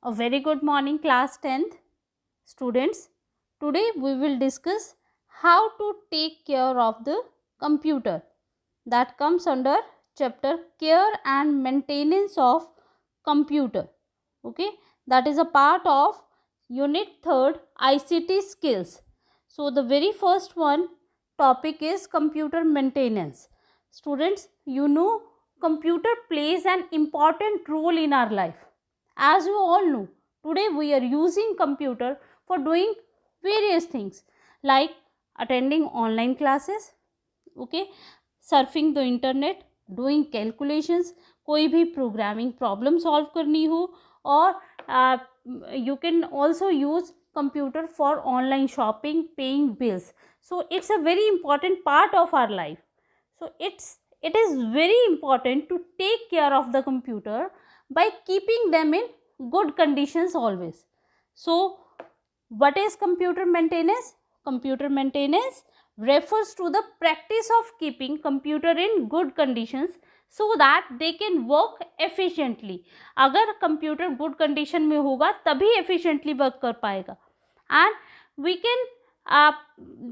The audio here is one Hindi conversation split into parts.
A very good morning, class 10th students. Today we will discuss how to take care of the computer. That comes under chapter care and maintenance of computer. Okay, that is a part of unit 3rd ICT skills. So the very first one topic is computer maintenance. Students, you know computer plays an important role in our life. As you all know, today we are using computer for doing various things like attending online classes, okay, surfing the internet, doing calculations, कोई भी प्रोग्रामिंग प्रॉब्लम सॉल्व करनी हो, और you can also use computer for online shopping, paying bills. So it's a very important part of our life. So it is very important to take care of the computer by keeping them in good conditions always. So what is computer maintenance? Computer maintenance refers to the practice of keeping computer in good conditions so that they can work efficiently. अगर computer good condition में होगा तभी efficiently work कर पाएगा. And we can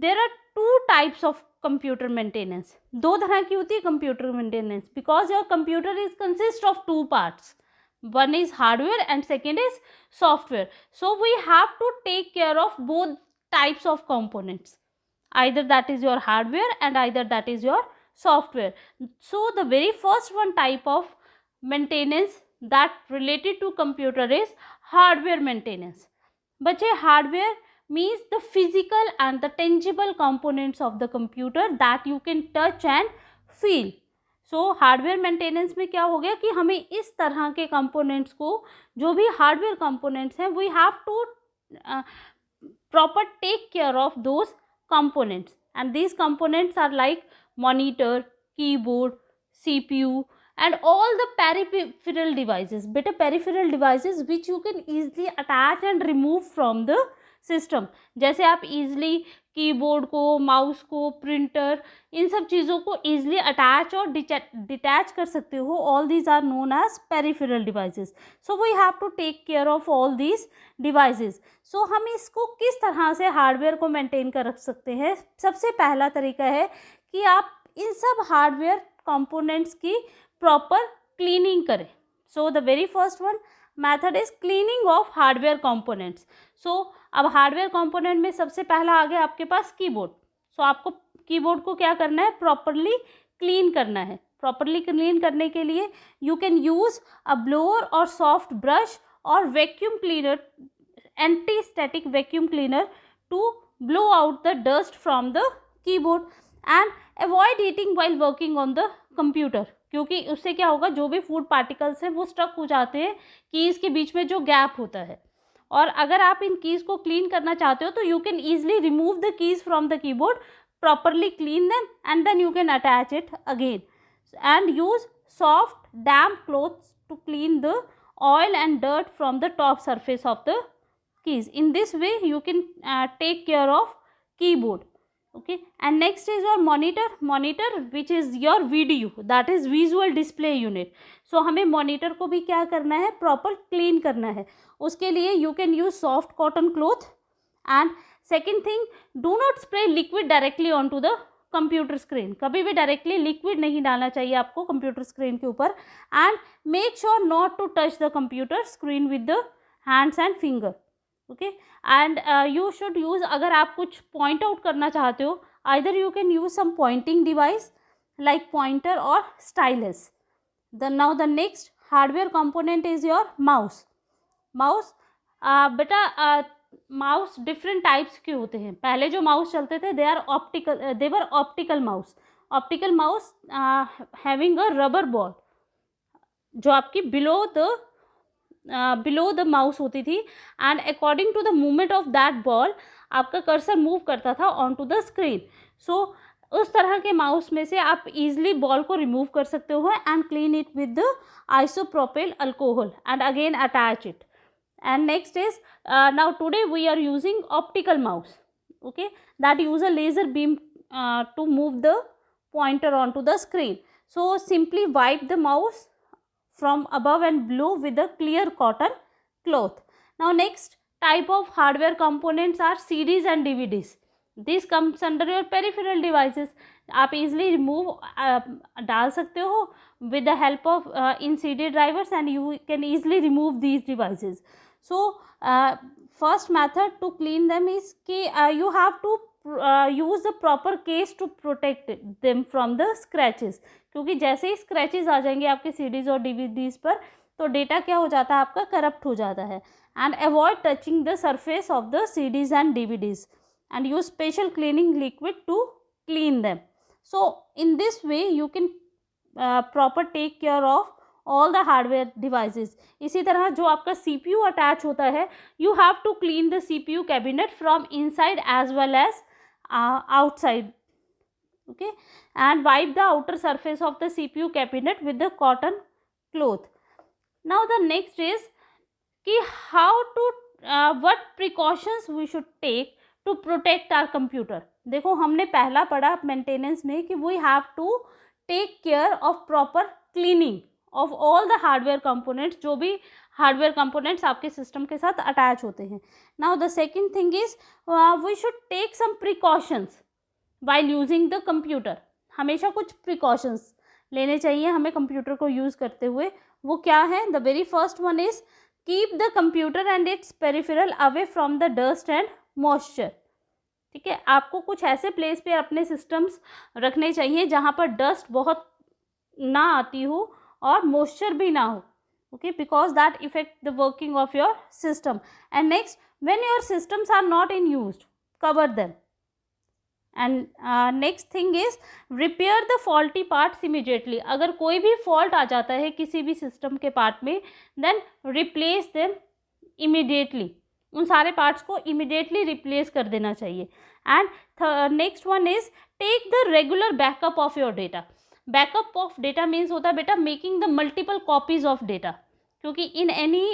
there are two types of computer maintenance. दो तरह की होती है computer maintenance because your computer is consist of two parts. One is hardware and second is software. So we have to take care of both types of components. Either that is your hardware and either that is your software. So the very first one type of maintenance that related to computer is hardware maintenance. बच्चे hardware means the physical and the tangible components of the computer that you can touch and feel. So hardware maintenance में क्या हो गया कि हमें इस तरह के कंपोनेंट्स को, जो भी हार्डवेयर कंपोनेंट्स हैं, we have to proper take care of those components, and these components are like monitor, keyboard, CPU and all the peripheral devices. Better peripheral devices which you can easily attach and remove from the system. जैसे आप इजीली कीबोर्ड को, माउस को, प्रिंटर, इन सब चीज़ों को इजीली अटैच और डिटैच कर सकते हो. All these are known as peripheral devices. So we have to take care of all these devices. So हम इसको किस तरह से हार्डवेयर को मेंटेन कर रख सकते हैं? सबसे पहला तरीका है कि आप इन सब हार्डवेयर कंपोनेंट्स की प्रॉपर क्लीनिंग करें. So the very first one method is cleaning of hardware components. So अब हार्डवेयर कंपोनेंट में सबसे पहला आ गया आपके पास कीबोर्ड. सो आपको कीबोर्ड को क्या करना है? प्रॉपरली क्लीन करना है. प्रॉपरली क्लीन करने के लिए you can use a blower और सॉफ्ट ब्रश और vacuum cleaner, anti static vacuum cleaner to blow out the dust from the keyboard. And avoid eating while working on the computer, क्योंकि उससे क्या होगा, जो भी फूड पार्टिकल्स हैं वो स्टक हो जाते हैं कीज़ के बीच में जो गैप होता है. और अगर आप इन कीज़ को क्लीन करना चाहते हो तो you can easily remove the keys from the keyboard, properly clean them and then you can attach it again, and use soft damp clothes to clean the oil and dirt from the top surface of the keys. In this way you can take care of keyboard. Okay, and next is your monitor which is your VDU, that is visual display unit. So हमें monitor को भी क्या करना है? प्रॉपर क्लीन करना है. उसके लिए you can use soft cotton cloth. And second thing, do not spray liquid directly on to the computer screen. कभी भी डायरेक्टली लिक्विड नहीं डालना चाहिए आपको कंप्यूटर स्क्रीन के ऊपर. And make sure not to touch the computer screen with the hands and finger. Okay, and you should use, अगर आप कुछ पॉइंट आउट करना चाहते हो, either you can use some pointing device like pointer और stylus. Now the next hardware component is your mouse. Mouse बेटा, माउस डिफरेंट टाइप्स के होते हैं. पहले जो माउस चलते थे they were optical mouse. Optical mouse having a rubber ball जो आपकी बिलो द माउस होती थी, and according to the movement of that ball आपका कर्सर मूव करता था on to the screen. So उस तरह के माउस में से आप इजीली बॉल को रिमूव कर सकते हो and clean it with the isopropyl alcohol and again attach it. And next is now today we are using optical mouse, okay, that use a laser beam to move the pointer onto the screen. So simply wipe the mouse from above and below with a clear cotton cloth. Now next type of hardware components are CDs and DVDs. This comes under your peripheral devices. आप easily remove डाल सकते हो with the help of in CD drivers, and you can easily remove these devices. So first method to clean them is कि you have to use the proper case to protect them from the scratches. क्योंकि जैसे ही scratches आ जाएंगे आपके CDs और DVDs पर तो डेटा क्या हो जाता है आपका करप्ट हो जाता है. And avoid touching the surface of the CDs and DVDs and use special cleaning liquid to clean them. So in this way you can proper take care of all the hardware devices. इसी तरह जो आपका CPU अटैच होता है, you have to clean the CPU cabinet from inside as well as outside. Okay, and wipe the outer surface of the CPU cabinet with the cotton cloth. Now the next is कि how to what precautions we should take to protect our computer. देखो हमने पहला पढ़ा मेंटेनेंस में कि we have to take care of proper cleaning of all the hardware components, जो भी हार्डवेयर कंपोनेंट्स आपके सिस्टम के साथ अटैच होते हैं. Now the second thing is we should take some precautions while using the computer. हमेशा कुछ प्रिकॉशंस लेने चाहिए हमें कंप्यूटर को यूज़ करते हुए. वो क्या है? The very first one is keep the computer and it's peripheral away from the dust and moisture. ठीक है, आपको कुछ ऐसे प्लेस पे अपने सिस्टम्स रखने चाहिए जहाँ पर डस्ट बहुत ना आती हो और मॉइस्चर भी ना हो. Okay, because that effect the working of your system. And next, when your systems are not in used, cover them. And next thing is repair the faulty parts immediately. अगर कोई भी फॉल्ट आ जाता है किसी भी सिस्टम के पार्ट में, देन रिप्लेस देम इमीडिएटली. उन सारे पार्ट्स को इमीडिएटली रिप्लेस कर देना चाहिए. And next one is take the regular backup of your data. Backup of data means होता है बेटा making the multiple copies of data. क्योंकि इन एनी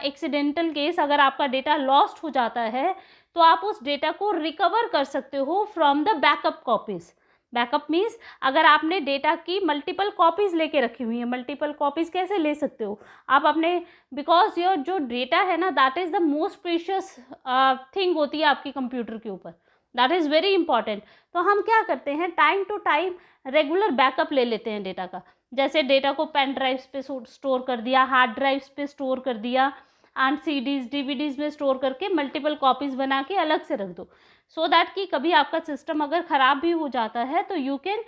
एक्सीडेंटल केस अगर आपका डेटा लॉस्ट हो जाता है तो आप उस डेटा को रिकवर कर सकते हो from the backup copies. Backup means अगर आपने डेटा की मल्टीपल कॉपीज़ लेके रखी हुई है. मल्टीपल कॉपीज़ कैसे ले सकते हो आप अपने, बिकॉज योर जो डेटा है ना that is the most precious thing होती है आपकी कंप्यूटर के ऊपर. That is very important. तो हम क्या करते हैं, time to time regular backup ले लेते हैं डेटा का. जैसे डेटा को पेन ड्राइव्स पे स्टोर कर दिया, हार्ड ड्राइव्स पे स्टोर कर दिया, एंड CDs DVDs में स्टोर करके मल्टीपल कॉपीज़ बना के अलग से रख दो. सो दैट कि कभी आपका सिस्टम अगर ख़राब भी हो जाता है तो you can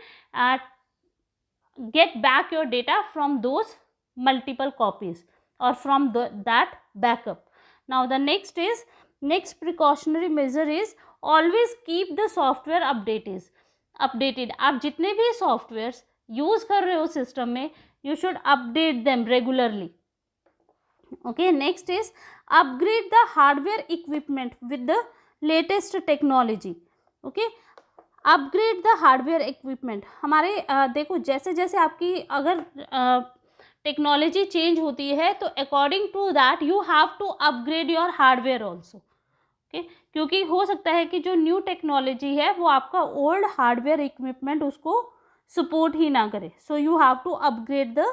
get back your data from those multiple copies और from that backup. Now the next precautionary measure is always keep the software updated. आप जितने भी सॉफ्टवेयर्स यूज़ कर रहे हो सिस्टम में, you should update them regularly. Okay, next is upgrade the hardware equipment with the latest technology. Okay, upgrade the hardware equipment. हमारे देखो जैसे जैसे आपकी अगर टेक्नोलॉजी चेंज होती है तो according to that you have to upgrade your hardware also. Okay, क्योंकि हो सकता है कि जो न्यू टेक्नोलॉजी है वो आपका ओल्ड हार्डवेयर इक्विपमेंट उसको सपोर्ट ही ना करे. So you have to upgrade the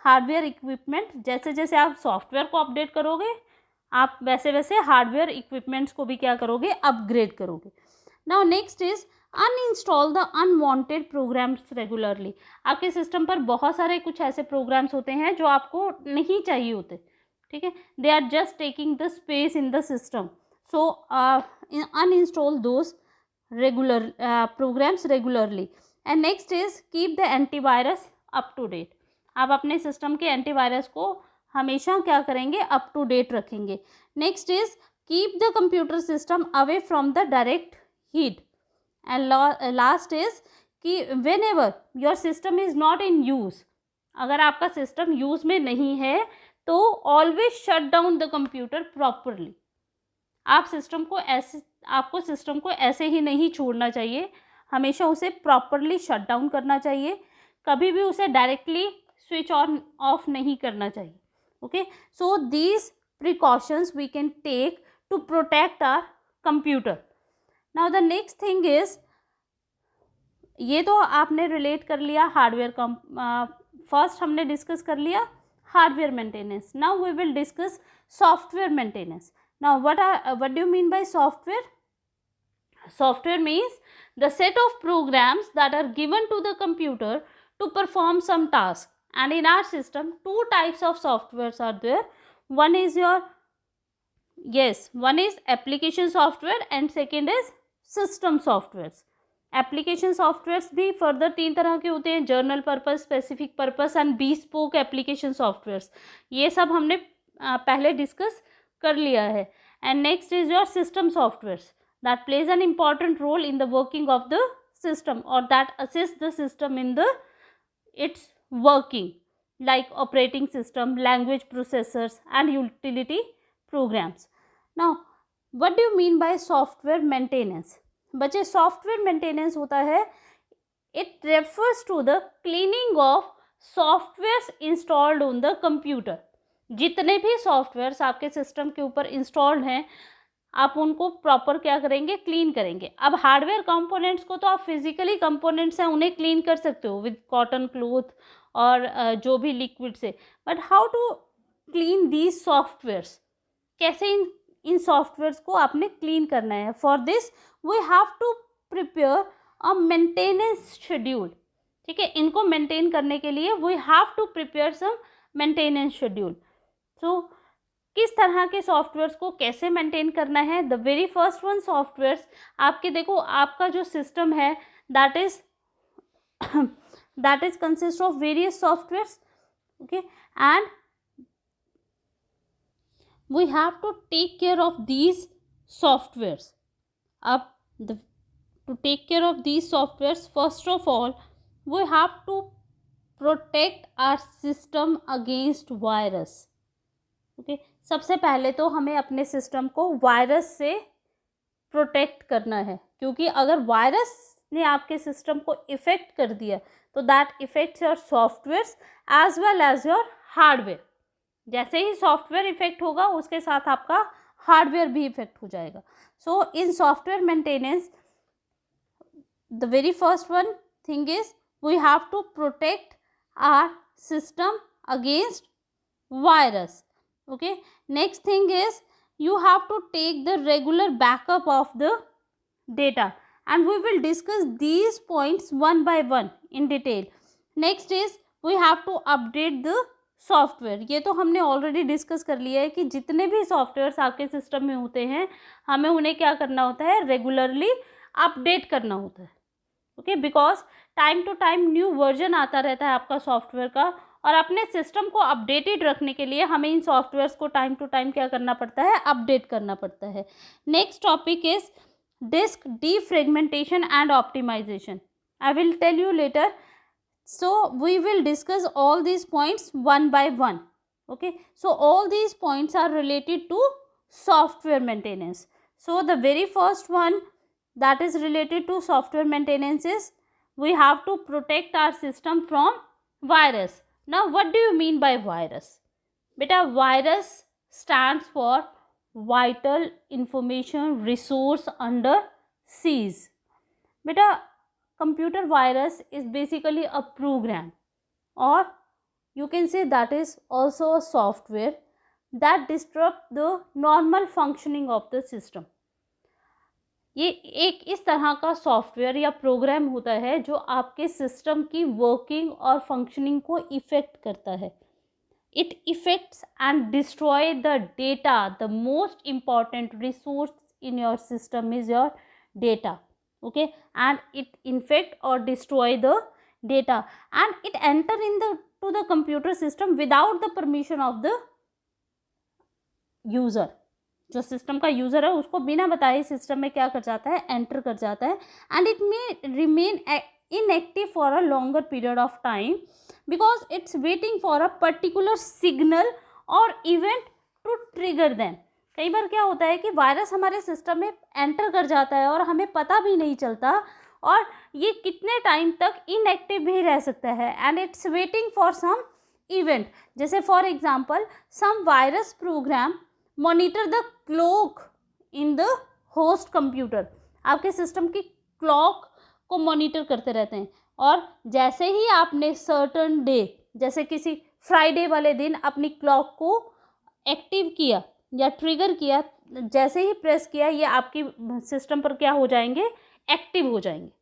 hardware equipment. जैसे जैसे आप सॉफ्टवेयर को अपडेट करोगे आप वैसे वैसे हार्डवेयर इक्विपमेंट्स को भी क्या करोगे, अपग्रेड करोगे. Now next is uninstall the unwanted programs regularly. आपके सिस्टम पर बहुत सारे कुछ ऐसे प्रोग्राम्स होते हैं जो आपको नहीं चाहिए होते. ठीक है, they are just taking the space in the system. So uninstall those regular programs regularly. And next is keep the antivirus up to date. आप अपने सिस्टम के एंटीवायरस को हमेशा क्या करेंगे, अप टू डेट रखेंगे. Next is keep the computer system away from the direct heat. And last is कि whenever your system is not in use, अगर आपका सिस्टम यूज़ में नहीं है तो always shut down the computer properly. आपको सिस्टम को ऐसे ही नहीं छोड़ना चाहिए, हमेशा उसे प्रॉपरली शट डाउन करना चाहिए. कभी भी उसे डायरेक्टली स्विच ऑन ऑफ नहीं करना चाहिए. Okay, so these precautions we can take to protect our computer. Now the next thing is, ये तो आपने रिलेट कर लिया हार्डवेयर का. फर्स्ट हमने डिस्कस कर लिया hardware maintenance. Now we will discuss software maintenance. Now what do you mean by software? Software means the set of programs that are given to the computer to perform some task. And in our system, two types of softwares are there. One is one is application software and second is system softwares. Application softwares भी फर्दर 3 तरह के होते हैं, journal purpose, specific purpose and bespoke application softwares. ये सब हमने पहले डिस्कस कर लिया है. And next is your system softwares that plays an important role in the working of the system or that assists the system in the its working, like operating system, language processors and utility programs. Now what do you mean by software maintenance? बच्चे, सॉफ्टवेयर मेंटेनेंस होता है, it refers to the cleaning of softwares installed on the computer. जितने भी सॉफ्टवेयर्स आपके सिस्टम के ऊपर इंस्टॉल्ड हैं, आप उनको प्रॉपर क्या करेंगे, क्लीन करेंगे. अब हार्डवेयर कंपोनेंट्स को तो आप फिजिकली कंपोनेंट्स हैं उन्हें क्लीन कर सकते हो विद कॉटन क्लॉथ और जो भी लिक्विड से, but how to clean these softwares, कैसे इन सॉफ्टवेयर्स को आपने क्लीन करना है. For this we have to prepare a maintenance schedule. ठीक है, इनको मेंटेन करने के लिए we have to prepare some maintenance schedule. So किस तरह के सॉफ्टवेयर्स को कैसे मेंटेन करना है? The very first one softwares, आपके देखो आपका जो सिस्टम है that is consist of various softwares. Okay, and we have to take care of these softwares. To take care of these softwares, first of all we have to protect our system against virus. Okay, सबसे पहले तो हमें अपने सिस्टम को वायरस से प्रोटेक्ट करना है, क्योंकि अगर वायरस ने आपके सिस्टम को इफेक्ट कर दिया तो that effects your softwares as well as your hardware. जैसे ही सॉफ्टवेयर इफेक्ट होगा उसके साथ आपका हार्डवेयर भी इफेक्ट हो जाएगा. So in software maintenance the very first one thing is we have to protect our system against virus. Okay, next thing is you have to take the regular backup of the data, and we will discuss these points one by one in detail. Next is we have to update the software. ये तो हमने ऑलरेडी डिस्कस कर लिया है कि जितने भी सॉफ्टवेयर्स आपके सिस्टम में होते हैं हमें उन्हें क्या करना होता है, रेगुलरली अपडेट करना होता है. Okay, because time to time new version आता रहता है आपका सॉफ्टवेयर का, और अपने सिस्टम को अपडेटेड रखने के लिए हमें इन सॉफ्टवेयर्स को टाइम टू टाइम क्या करना पड़ता है, अपडेट करना पड़ता है. Next topic is disk defragmentation and optimisation. I will tell you later. So we will discuss all these points one by one. Okay, so all these points are related to software maintenance. So the very first one that is related to software maintenance is we have to protect our system from virus. Now what do you mean by virus? Beta, virus stands for vital information resource under siege. Beta, computer virus is basically a program, or you can say that is also a software that disrupt the normal functioning of the system. ये एक इस तरह का सॉफ्टवेयर या प्रोग्राम होता है जो आपके सिस्टम की वर्किंग और फंक्शनिंग को इफेक्ट करता है. It effects and destroy the data. The most important resource in your system is your data. Okay, and it infect or destroy the data, and it enter to the computer system without the permission of the user. जो सिस्टम का यूज़र है उसको बिना बताए सिस्टम में क्या कर जाता है, एंटर कर जाता है, and it may remain inactive for a longer period of time because it's waiting for a particular signal or event to trigger them. कई बार क्या होता है कि वायरस हमारे सिस्टम में एंटर कर जाता है और हमें पता भी नहीं चलता, और ये कितने टाइम तक इनएक्टिव भी रह सकता है, and it's waiting for some event. जैसे for example some virus program monitor the clock in the host computer. आपके सिस्टम की क्लॉक को मॉनिटर करते रहते हैं, और जैसे ही आपने सर्टन डे, जैसे किसी फ्राइडे वाले दिन अपनी क्लॉक को एक्टिव किया या ट्रिगर किया, जैसे ही प्रेस किया ये आपकी सिस्टम पर क्या हो जाएंगे, एक्टिव हो जाएंगे.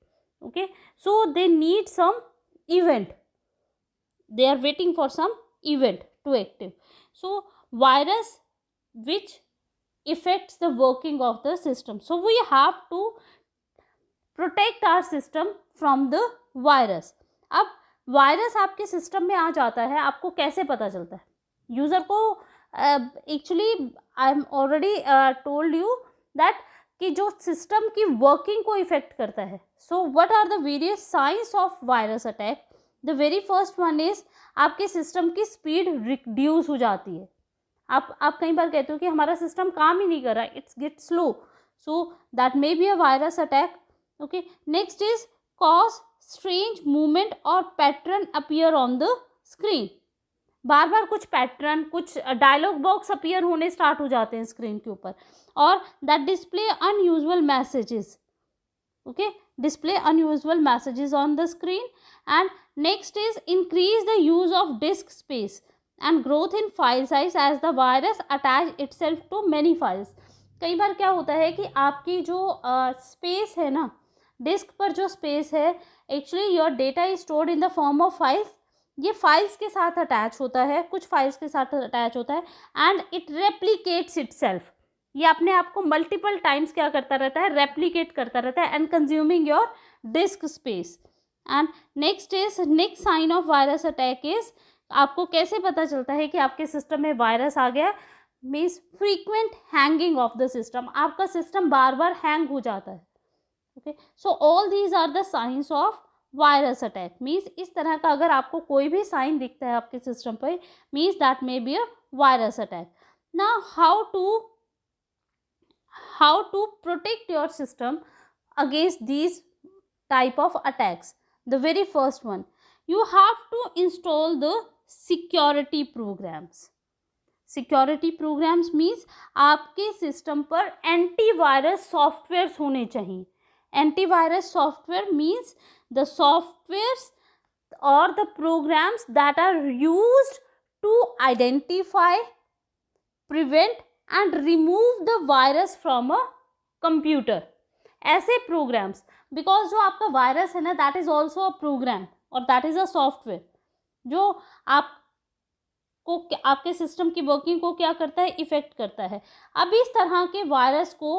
Okay, so they need some event, they are waiting for some event to active. So virus which affects the working of the system, so we have to protect our system from the virus. अब वायरस आपके सिस्टम में आ जाता है, आपको कैसे पता चलता है? यूज़र को actually I am already told you that कि जो सिस्टम की वर्किंग को इफेक्ट करता है. So what are the various signs of virus attack? The very first one is आपके सिस्टम की स्पीड रिड्यूस हो जाती है. आप कई बार कहते हो कि हमारा सिस्टम काम ही नहीं कर रहा है, it's get slow, so that may be a virus attack. Okay, next is cause strange movement और pattern appear on the screen. बार बार कुछ पैटर्न, कुछ डायलॉग बॉक्स अपीयर होने स्टार्ट हो जाते हैं स्क्रीन के ऊपर. और that display unusual messages. Okay, display unusual messages on the screen. And next is increase the use of disk space and growth in file size as the virus attach itself to many files. कई बार क्या होता है कि आपकी जो स्पेस है ना, डिस्क पर जो स्पेस है, actually your data is stored in the form of files. ये फाइल्स के साथ अटैच होता है, कुछ फाइल्स के साथ अटैच होता है, एंड इट रेप्लिकेट्स इटसेल्फ. ये अपने आप को मल्टीपल टाइम्स क्या करता रहता है, रेप्लिकेट करता रहता है, and consuming your disk space. And next sign of virus attack is, आपको कैसे पता चलता है कि आपके सिस्टम में वायरस आ गया? Means frequent hanging of the system. आपका सिस्टम बार बार हैंग हो जाता है. Okay, so all these are the signs of virus attack. Means इस तरह का अगर आपको कोई भी साइन दिखता है आपके सिस्टम पर, means that may be a virus attack. Now how to protect your system against these type of attacks? The very first one, you have to install the security programs. Security programs means आपके सिस्टम पर एंटीवायरस सॉफ्टवेयर्स होने चाहिए. Antivirus software means the softwares or the programs that are used to identify, prevent and remove the virus from a computer. ऐसे programs, because जो आपका वायरस है ना, that is also a program और that is a software जो आपको आपके सिस्टम की वर्किंग को क्या करता है, इफेक्ट करता है. अब इस तरह के वायरस को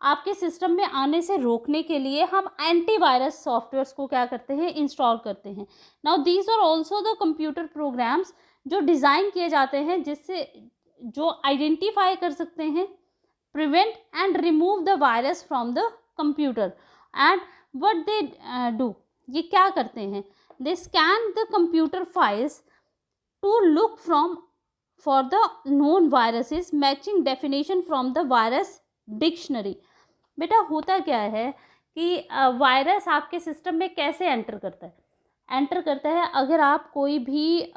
आपके सिस्टम में आने से रोकने के लिए हम एंटीवायरस सॉफ्टवेयर्स को क्या करते हैं, इंस्टॉल करते हैं. Now these are also the computer programs जो डिज़ाइन किए जाते हैं, जिससे जो आइडेंटिफाई कर सकते हैं, prevent and remove the virus from the computer. And what they do, ये क्या करते हैं, they scan the computer files to look for the known viruses matching definition from the virus dictionary. बेटा होता क्या है कि वायरस आपके सिस्टम में कैसे एंटर करता है, अगर आप कोई भी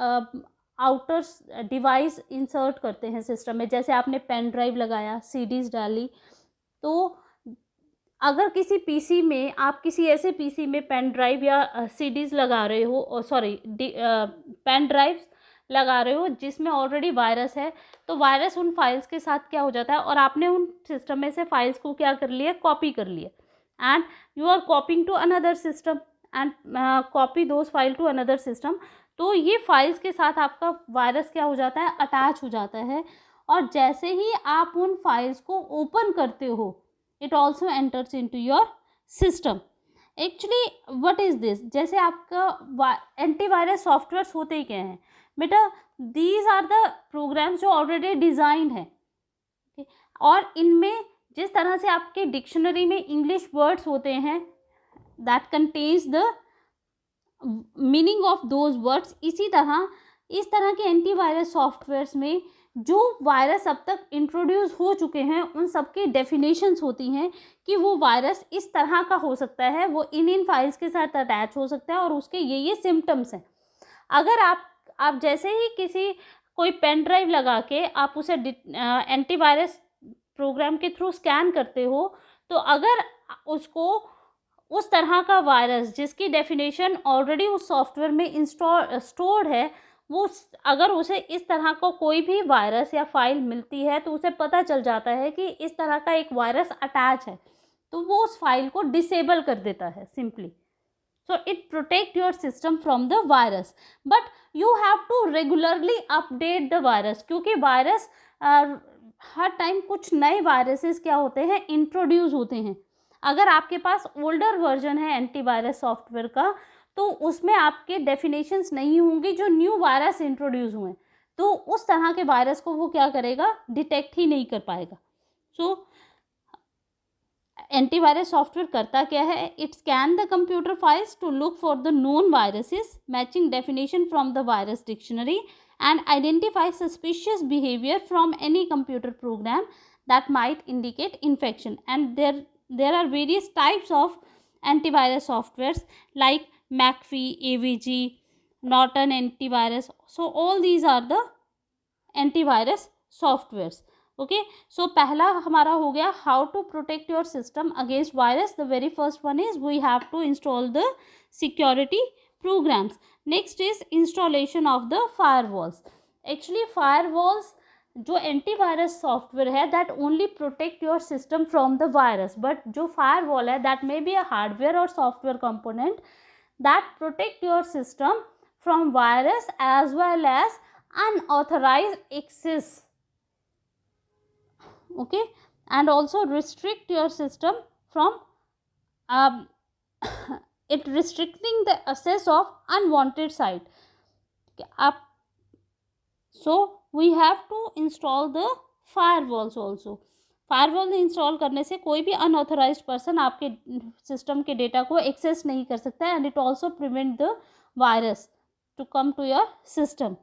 आउटर डिवाइस इंसर्ट करते हैं सिस्टम में, जैसे आपने पेन ड्राइव लगाया, सीडीज़ डाली, तो अगर किसी पीसी में, आप किसी ऐसे पीसी में पेन ड्राइव या सीडीज़ लगा रहे हो, पेन ड्राइव्स लगा रहे हो जिसमें ऑलरेडी वायरस है, तो वायरस उन फाइल्स के साथ क्या हो जाता है, और आपने उन सिस्टम में से फाइल्स को क्या कर लिया, कॉपी कर लिया, and you are copying to another system and copy those file to another system. तो ये फाइल्स के साथ आपका वायरस क्या हो जाता है, अटैच हो जाता है, और जैसे ही आप उन फाइल्स को ओपन करते हो, it also enters into your system. Actually what is this, जैसे आपका एंटीवायरस सॉफ्टवेयर्स होते ही क्या हैं बेटा, दीज आर द प्रोग्राम्स जो ऑलरेडी डिज़ाइन है. और इनमें जिस तरह से आपके डिक्शनरी में इंग्लिश वर्ड्स होते हैं that contains the meaning of those words, इस तरह के एंटीवायरस सॉफ्टवेयर्स में जो वायरस अब तक इंट्रोड्यूस हो चुके हैं उन सब की डेफिनेशंस होती हैं कि वो वायरस इस तरह का हो सकता है, वो इन फाइल्स के साथ अटैच हो सकता है, और उसके ये सिम्टम्स हैं. अगर आप जैसे ही कोई पेन ड्राइव लगा के आप उसे एंटीवायरस प्रोग्राम के थ्रू स्कैन करते हो, तो अगर उसको उस तरह का वायरस जिसकी डेफिनेशन ऑलरेडी उस सॉफ्टवेयर में स्टोर्ड है, वो अगर उसे इस तरह का कोई भी वायरस या फाइल मिलती है तो उसे पता चल जाता है कि इस तरह का एक वायरस अटैच है, तो वो उस फाइल को डिसेबल कर देता है simply. So it protect your system from the virus, but you have to regularly update the virus, क्योंकि वायरस हर टाइम कुछ नए वायरसेस क्या होते हैं, इंट्रोड्यूस होते हैं. अगर आपके पास ओल्डर वर्जन है एंटीवायरस सॉफ्टवेयर का, तो उसमें आपके डेफिनेशंस नहीं होंगे जो न्यू वायरस इंट्रोड्यूस हुए, तो उस तरह के वायरस को वो क्या करेगा, डिटेक्ट ही नहीं कर पाएगा. सो एंटीवायरस सॉफ्टवेयर करता क्या है, it scan the computer files to look for the known viruses, matching definition from the virus dictionary and identify suspicious behaviour from any computer program that might indicate infection. And there are various types of antivirus softwares like McAfee, AVG, Norton antivirus. So all these are the antivirus softwares. Okay, so पहला हमारा हो गया how to protect your system against virus. The very first one is we have to install the security programs. Next is installation of the firewalls. Actually firewalls जो एंटीवायरस सॉफ्टवेयर है that only protect your system from the virus, but जो फायरवॉल है that may be a hardware और software component that protect your system from virus as well as unauthorised access. Okay, and also restrict your system from it restricting the access of unwanted site. आप so we have to install the firewalls also. Firewall install करने से कोई भी अनऑथराइज्ड पर्सन आपके सिस्टम के डेटा को एक्सेस नहीं कर सकता है, and it also prevent the virus to come to your system.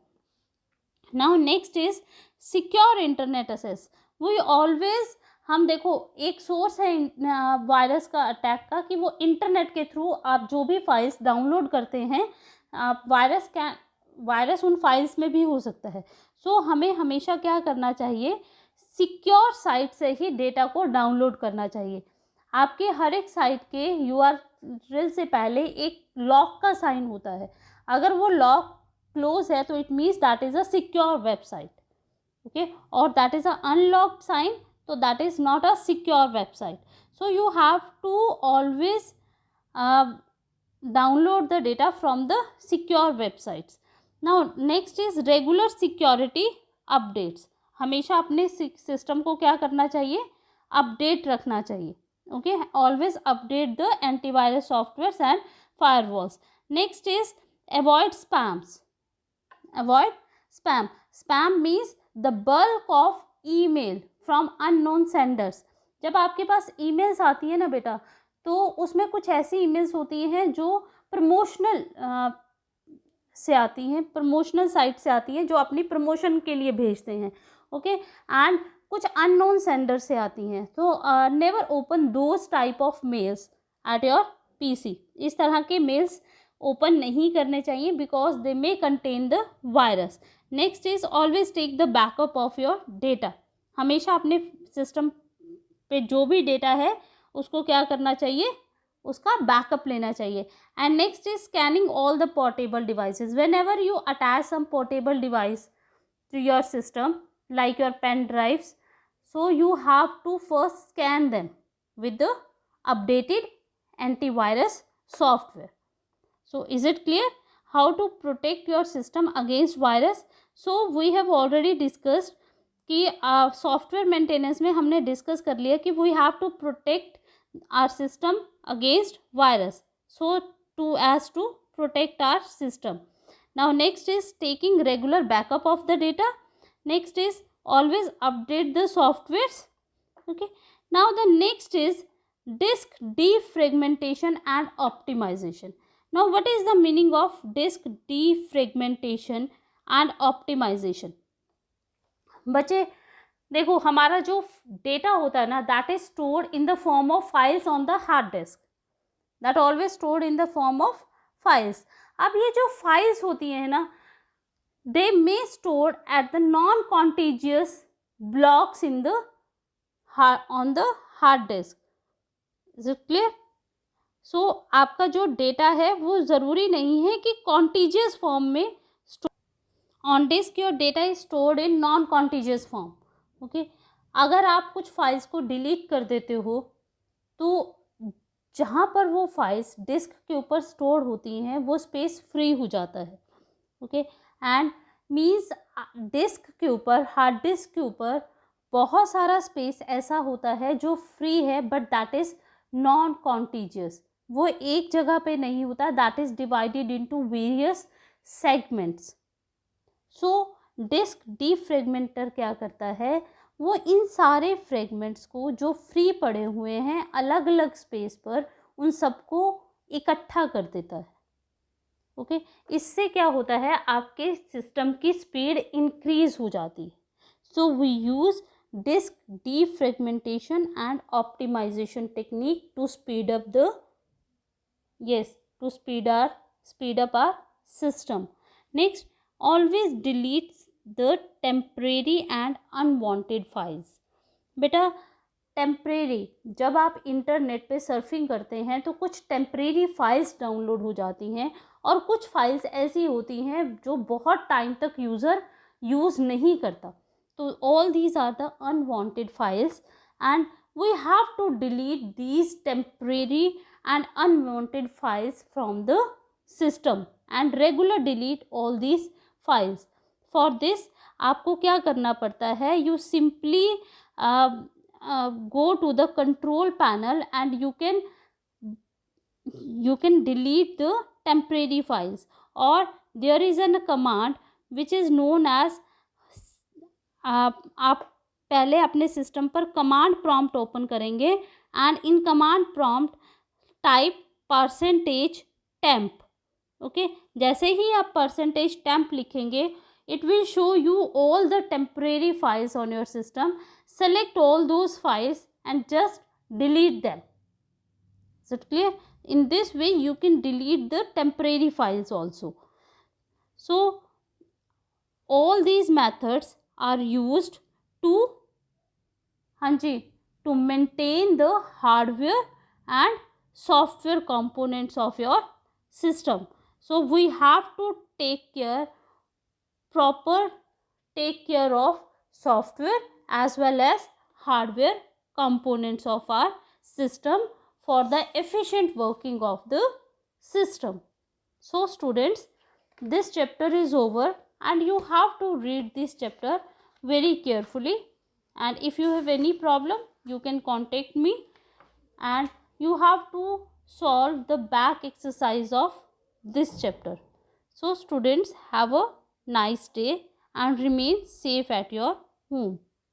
Now next is secure internet access. We always, हम देखो एक सोर्स है वायरस का अटैक का कि वो इंटरनेट के थ्रू आप जो भी फाइल्स डाउनलोड करते हैं, आप वायरस उन फाइल्स में भी हो सकता है. सो हमें हमेशा क्या करना चाहिए, सिक्योर साइट से ही डेटा को डाउनलोड करना चाहिए. आपके हर एक साइट के URL से पहले एक लॉक का साइन होता है. अगर वो लॉक क्लोज है तो it means that is a secure website. Okay, और that is a unlocked sign, तो that is not a secure website. So you have to always download the data from the secure websites. Now next is regular security updates. हमेशा अपने सिस्टम को क्या करना चाहिए, अपडेट रखना चाहिए. Okay, always update the antivirus softwares and firewalls. Next is avoid spams. Avoid spam. Spam means the bulk of email from unknown senders. जब आपके पास ईमेल्स आती है ना बेटा, तो उसमें कुछ ऐसी ईमेल्स होती हैं जो प्रमोशनल से आती हैं, प्रमोशनल साइट से आती हैं, जो अपनी प्रमोशन के लिए भेजते हैं. ओके, एंड कुछ अननोन सेंडर से आती हैं. तो never open those type of mails at your PC. इस तरह के मेल्स ओपन नहीं करने चाहिए because they may contain the virus. Next is always take the backup of your data. हमेशा अपने सिस्टम पे जो भी डेटा है उसको क्या करना चाहिए, उसका बैकअप लेना चाहिए. And next is scanning all the portable devices. Whenever you attach some portable device to your system like your pen drives, so you have to first scan them with the updated antivirus software. So is it clear how to protect your system against virus? So we have already discussed कि सॉफ्टवेयर मेंटेनेंस में हमने डिस्कस कर लिया कि we have to protect our system against virus, so to as to protect our system. Now next is taking regular backup of the data. Next is always update the softwares. Okay, now the next is disk defragmentation and optimization. Now what is the meaning of disk defragmentation and optimization? बच्चे देखो, हमारा जो डेटा होता है ना, that is stored in the form of files on the hard disk. That always stored in the form of files. अब ये जो फाइल्स होती हैं ना, they may stored at the non contiguous blocks in the on the hard disk. Is it clear? So आपका जो डेटा है वो ज़रूरी नहीं है कि कॉन्टिजियस फॉर्म में on disk your data is stored in non contiguous form. Okay, अगर आप कुछ फाइल्स को डिलीट कर देते हो तो जहाँ पर वो फाइल्स डिस्क के ऊपर स्टोर होती हैं वो स्पेस फ्री हो जाता है. ओके, एंड मीन्स डिस्क के ऊपर, हार्ड डिस्क के ऊपर बहुत सारा स्पेस ऐसा होता है जो फ्री है, but that is non contiguous. वो एक जगह पे नहीं होता, that is divided into various segments. So disk defragmenter क्या करता है, वो इन सारे फ्रेगमेंट्स को जो फ्री पड़े हुए हैं अलग अलग स्पेस पर, उन सबको इकट्ठा कर देता है. ओके, इससे क्या होता है, आपके सिस्टम की स्पीड इंक्रीज हो जाती है. So we use disk defragmentation and optimization technique to speed up the speed up our system. Next, always delete the temporary and unwanted files. बेटा टेम्परेरी, जब आप इंटरनेट पे सर्फिंग करते हैं तो कुछ टेम्परेरी फाइल्स डाउनलोड हो जाती हैं और कुछ फाइल्स ऐसी होती हैं जो बहुत टाइम तक यूज़र यूज़ नहीं करता. तो all these are the unwanted files and we have to delete these temporary and unwanted files from the system and regular delete all these files. For this आपको क्या करना पड़ता है, you simply go to the control panel and you can delete the temporary files, or there is a command which is known as आप पहले अपने सिस्टम पर कमांड प्रॉम्प्ट ओपन करेंगे and in command prompt type %temp. Okay, जैसे ही आप %temp लिखेंगे it will show you all the temporary files on your system. Select all those files and just delete them. Is it clear? In this way you can delete the temporary files also. So all these methods are used to to maintain the hardware and software components of your system. So we have to take care of software as well as hardware components of our system for the efficient working of the system. So students, this chapter is over and you have to read this chapter very carefully, and if you have any problem you can contact me, and you have to solve the back exercise of this chapter. So students, have a nice day and remain safe at your home.